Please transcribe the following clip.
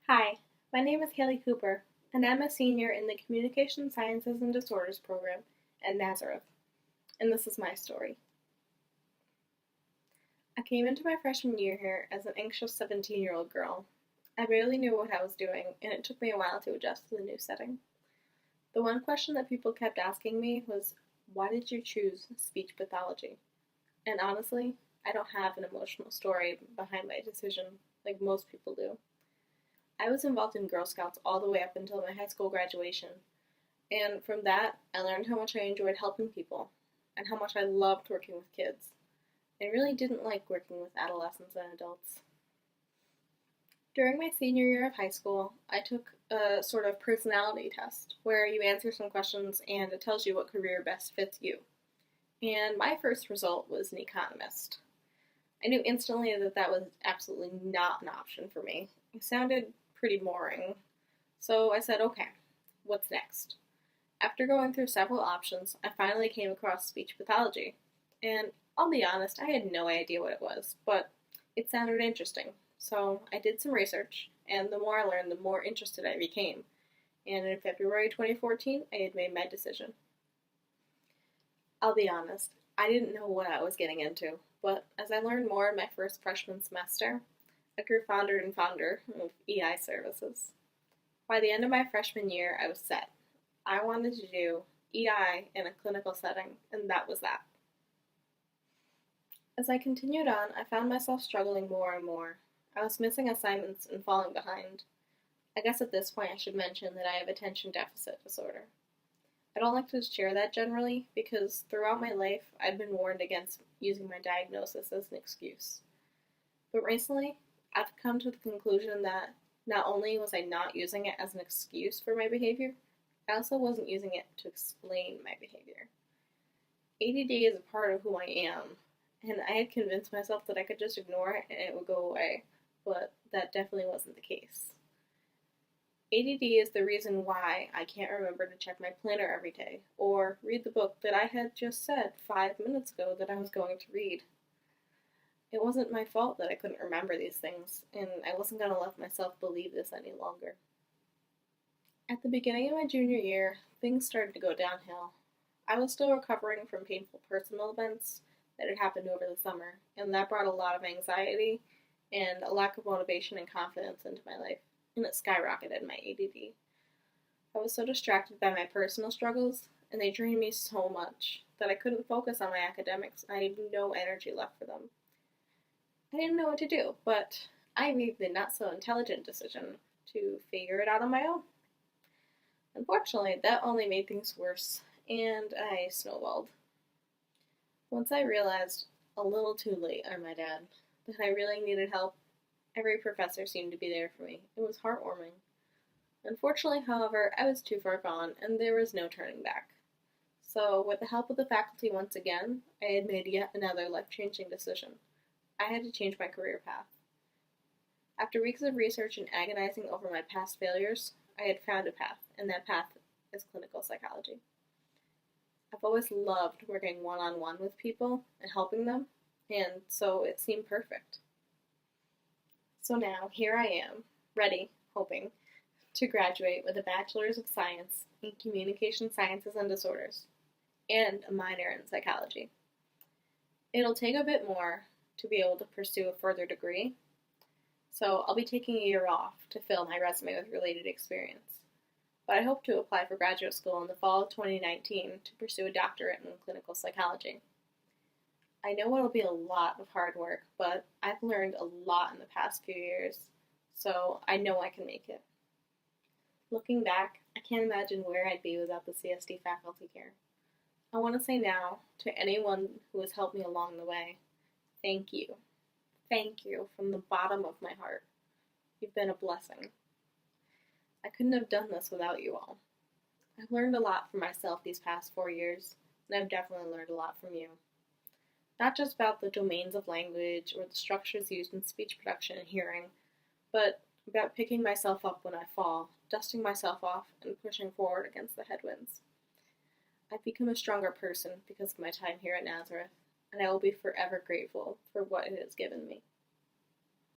Hi, my name is Haley Cooper, and I'm a senior in the Communication Sciences and Disorders program at Nazareth, and this is my story. I came into my freshman year here as an anxious 17-year-old girl. I barely knew what I was doing, and it took me a while to adjust to the new setting. The one question that people kept asking me was, why did you choose speech pathology? And honestly, I don't have an emotional story behind my decision like most people do. I was involved in Girl Scouts all the way up until my high school graduation, and from that, I learned how much I enjoyed helping people and how much I loved working with kids. I really didn't like working with adolescents and adults. During my senior year of high school, I took a sort of personality test where you answer some questions and it tells you what career best fits you. And my first result was an economist. I knew instantly that that was absolutely not an option for me. It sounded pretty boring. So I said, okay, what's next? After going through several options, I finally came across speech pathology. And I'll be honest, I had no idea what it was, but it sounded interesting. So I did some research, and the more I learned, the more interested I became. And in February 2014, I had made my decision. I'll be honest, I didn't know what I was getting into, but as I learned more in my first freshman semester, I grew fonder and fonder of EI services. By the end of my freshman year, I was set. I wanted to do EI in a clinical setting, and that was that. As I continued on, I found myself struggling more and more. I was missing assignments and falling behind. I guess at this point I should mention that I have attention deficit disorder. I don't like to share that generally because throughout my life I've been warned against using my diagnosis as an excuse. But recently, I've come to the conclusion that not only was I not using it as an excuse for my behavior, I also wasn't using it to explain my behavior. ADD is a part of who I am, and I had convinced myself that I could just ignore it and it would go away, but that definitely wasn't the case. ADD is the reason why I can't remember to check my planner every day, or read the book that I had just said 5 minutes ago that I was going to read. It wasn't my fault that I couldn't remember these things, and I wasn't going to let myself believe this any longer. At the beginning of my junior year, things started to go downhill. I was still recovering from painful personal events that had happened over the summer, and that brought a lot of anxiety and a lack of motivation and confidence into my life, and it skyrocketed my ADD. I was so distracted by my personal struggles, and they drained me so much that I couldn't focus on my academics. I had no energy left for them. I didn't know what to do, but I made the not so intelligent decision to figure it out on my own. Unfortunately, that only made things worse, and I snowballed. Once I realized, a little too late, I might add, that I really needed help, every professor seemed to be there for me. It was heartwarming. Unfortunately, however, I was too far gone, and there was no turning back. So, with the help of the faculty once again, I had made yet another life-changing decision. I had to change my career path. After weeks of research and agonizing over my past failures, I had found a path, and that path is clinical psychology. I've always loved working one-on-one with people and helping them, and so it seemed perfect. So now, here I am, ready, hoping, to graduate with a Bachelor's of Science in Communication Sciences and Disorders, and a minor in psychology. It'll take a bit more to be able to pursue a further degree, so I'll be taking a year off to fill my resume with related experience. But I hope to apply for graduate school in the fall of 2019 to pursue a doctorate in clinical psychology. I know it'll be a lot of hard work, but I've learned a lot in the past few years, so I know I can make it. Looking back, I can't imagine where I'd be without the CSD faculty care. I want to say now, to anyone who has helped me along the way, thank you. Thank you from the bottom of my heart. You've been a blessing. I couldn't have done this without you all. I've learned a lot from myself these past 4 years, and I've definitely learned a lot from you. Not just about the domains of language or the structures used in speech production and hearing, but about picking myself up when I fall, dusting myself off, and pushing forward against the headwinds. I've become a stronger person because of my time here at Nazareth, and I will be forever grateful for what it has given me.